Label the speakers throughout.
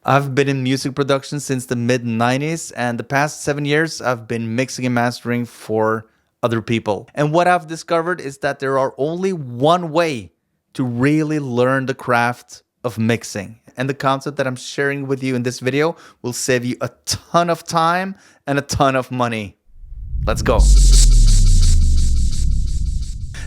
Speaker 1: I've been in music production since the mid 90s, and the past 7 years I've been mixing and mastering for other people. And what I've discovered is that there are only one way to really learn the craft of mixing. And the concept that I'm sharing with you in this video will save you a ton of time and a ton of money. Let's go.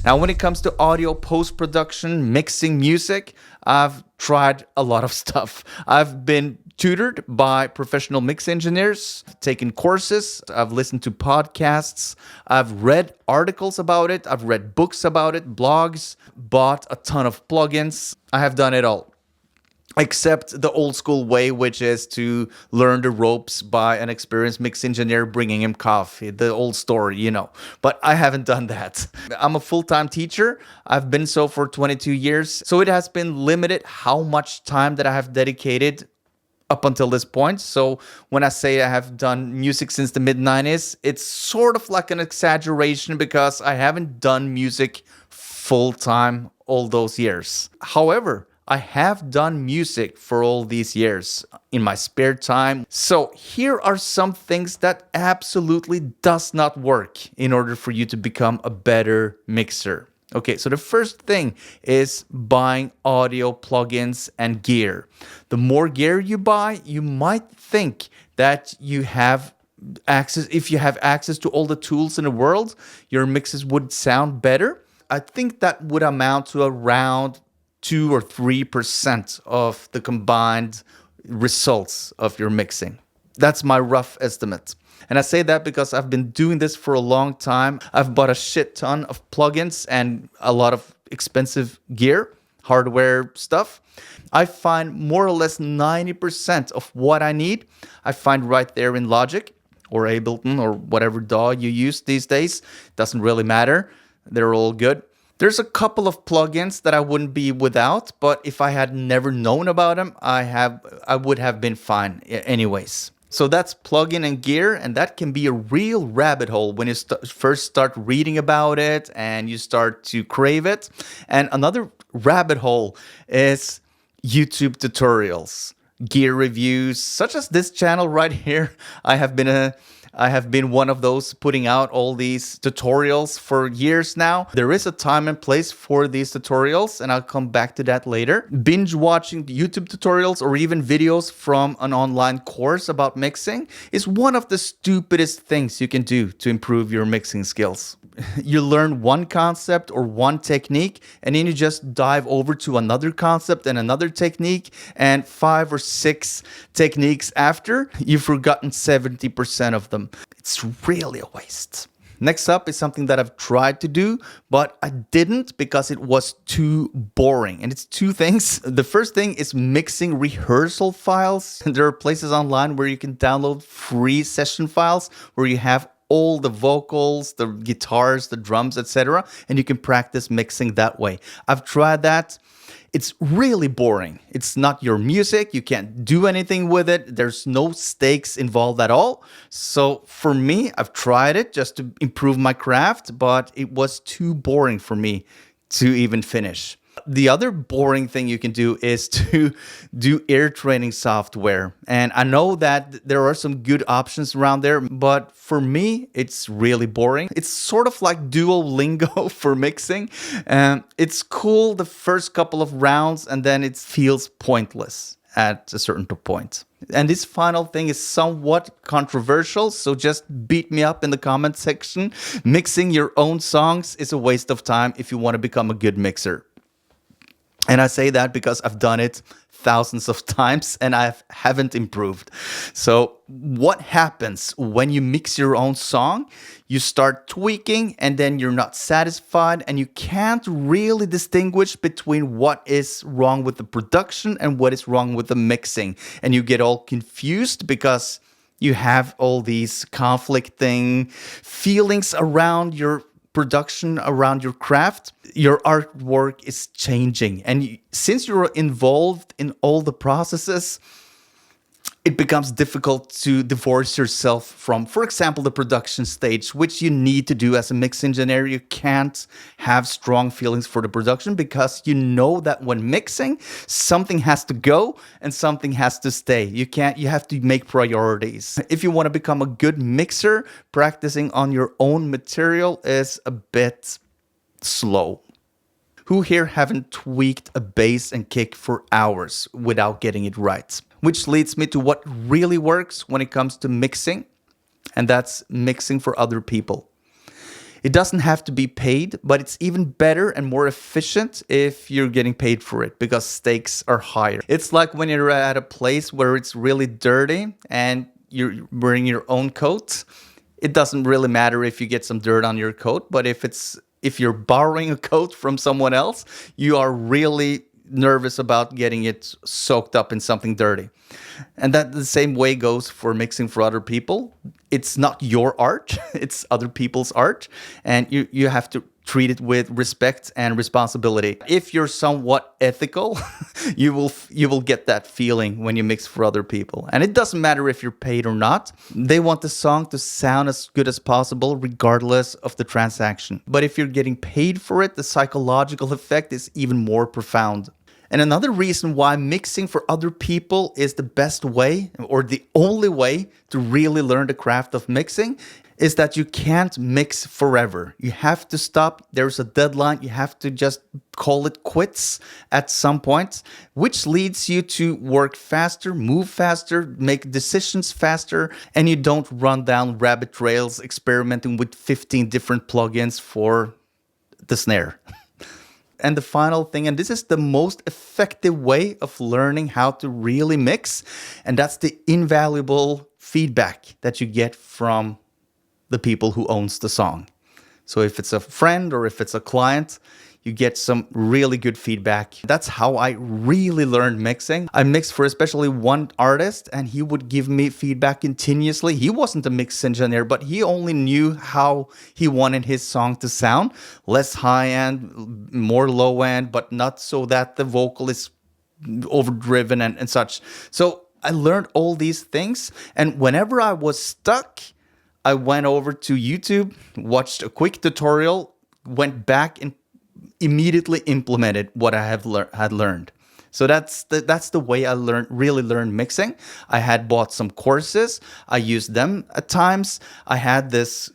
Speaker 1: Now, when it comes to audio post-production, mixing music, I've tried a lot of stuff. I've been tutored by professional mix engineers, taken courses, I've listened to podcasts, I've read articles about it, I've read books about it, blogs, bought a ton of plugins. I have done it all. Except the old school way, which is to learn the ropes by an experienced mix engineer bringing him coffee. The old story, you know. But I haven't done that. I'm a full-time teacher. I've been so for 22 years. So it has been limited how much time that I have dedicated up until this point. So when I say I have done music since the mid-90s, it's sort of like an exaggeration because I haven't done music full-time all those years. However, I have done music for all these years in my spare time. So here are some things that absolutely does not work in order for you to become a better mixer. Okay, so the first thing is buying audio plugins and gear. The more gear you buy, you might think that you have access. If you have access to all the tools in the world, your mixes would sound better. I think that would amount to around 2 or 3% of the combined results of your mixing. That's my rough estimate. And I say that because I've been doing this for a long time. I've bought a shit ton of plugins and a lot of expensive gear, hardware stuff. I find more or less 90% of what I need, I find right there in Logic or Ableton or whatever DAW you use these days. Doesn't really matter. They're all good. There's a couple of plugins that I wouldn't be without, but if I had never known about them, I would have been fine anyways. So that's plugin and gear, and that can be a real rabbit hole when you first start reading about it and you start to crave it. And another rabbit hole is YouTube tutorials, gear reviews, such as this channel right here. I have been one of those putting out all these tutorials for years now. There is a time and place for these tutorials, and I'll come back to that later. Binge watching YouTube tutorials or even videos from an online course about mixing is one of the stupidest things you can do to improve your mixing skills. You learn one concept or one technique, and then you just dive over to another concept and another technique, and 5 or 6 techniques after, you've forgotten 70% of them. It's really a waste. Next up is something that I've tried to do, but I didn't because it was too boring. And it's 2 things. The first thing is mixing rehearsal files. There are places online where you can download free session files where you have all the vocals, the guitars, the drums, etc. And you can practice mixing that way. I've tried that. It's really boring. It's not your music. You can't do anything with it. There's no stakes involved at all. So for me, I've tried it just to improve my craft, but it was too boring for me to even finish. The other boring thing you can do is to do ear training software. And I know that there are some good options around there, but for me, it's really boring. It's sort of like Duolingo for mixing. It's cool the first couple of rounds, and then it feels pointless at a certain point. And this final thing is somewhat controversial, so just beat me up in the comment section. Mixing your own songs is a waste of time if you want to become a good mixer. And I say that because I've done it thousands of times and I haven't improved. So what happens when you mix your own song? You start tweaking and then you're not satisfied and you can't really distinguish between what is wrong with the production and what is wrong with the mixing. And you get all confused because you have all these conflicting feelings around your production, around your craft. Your artwork is changing, and since you're involved in all the processes, it becomes difficult to divorce yourself from, for example, the production stage, which you need to do as a mix engineer. You can't have strong feelings for the production because you know that when mixing, something has to go and something has to stay. You have to make priorities. If you want to become a good mixer, practicing on your own material is a bit slow. Who here haven't tweaked a bass and kick for hours without getting it right? Which leads me to what really works when it comes to mixing, and that's mixing for other people. It doesn't have to be paid, but it's even better and more efficient if you're getting paid for it because stakes are higher. It's like when you're at a place where it's really dirty and you're wearing your own coat. It doesn't really matter if you get some dirt on your coat, but if you're borrowing a coat from someone else, you are really nervous about getting it soaked up in something dirty. And that the same way goes for mixing for other people. It's not your art, it's other people's art, and you have to treat it with respect and responsibility. If you're somewhat ethical, you will get that feeling when you mix for other people. And it doesn't matter if you're paid or not. They want the song to sound as good as possible regardless of the transaction. But if you're getting paid for it, the psychological effect is even more profound. And another reason why mixing for other people is the best way or the only way to really learn the craft of mixing is that you can't mix forever. You have to stop. There's a deadline. You have to just call it quits at some point, which leads you to work faster, move faster, make decisions faster, and you don't run down rabbit trails experimenting with 15 different plugins for the snare. And the final thing, and this is the most effective way of learning how to really mix, and that's the invaluable feedback that you get from the people who owns the song. So if it's a friend or if it's a client, you get some really good feedback. That's how I really learned mixing. I mixed for especially one artist and he would give me feedback continuously. He wasn't a mix engineer, but he only knew how he wanted his song to sound. Less high end, more low end, but not so that the vocal is overdriven and such. So I learned all these things. And whenever I was stuck, I went over to YouTube, watched a quick tutorial, went back and immediately implemented what I had learned. So that's the way I really learned mixing. I had bought some courses. I used them at times. I had this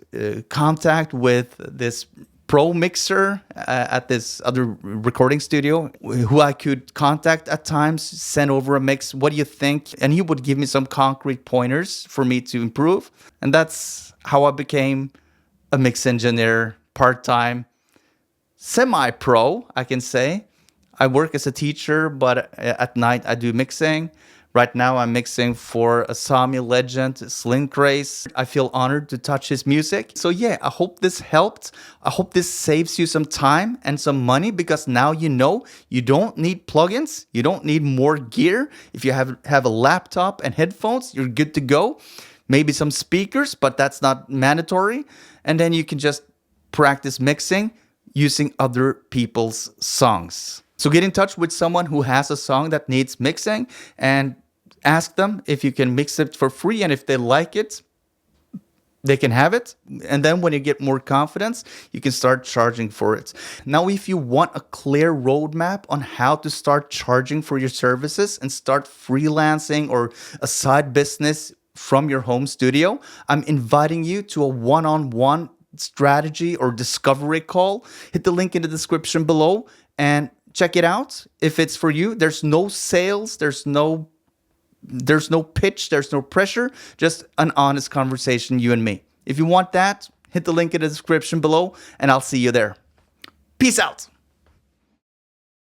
Speaker 1: contact with this pro mixer at this other recording studio who I could contact at times, send over a mix. What do you think? And he would give me some concrete pointers for me to improve. And that's how I became a mix engineer part-time. Semi-pro, I can say. I work as a teacher, but at night I do mixing. Right now I'm mixing for a Sami legend, Slim Craze. I feel honored to touch his music. So yeah, I hope this helped. I hope this saves you some time and some money because now you know you don't need plugins. You don't need more gear. If you have a laptop and headphones, you're good to go. Maybe some speakers, but that's not mandatory. And then you can just practice mixing using other people's songs. So get in touch with someone who has a song that needs mixing and ask them if you can mix it for free. And if they like it, they can have it. And then when you get more confidence, you can start charging for it. Now, if you want a clear roadmap on how to start charging for your services and start freelancing or a side business from your home studio, I'm inviting you to a one-on-one strategy or discovery call. Hit the link in the description below and check it out. If it's for you, there's no sales, there's no pitch, there's no pressure, just an honest conversation, you and me. If you want that, hit the link in the description below and I'll see you there. Peace out.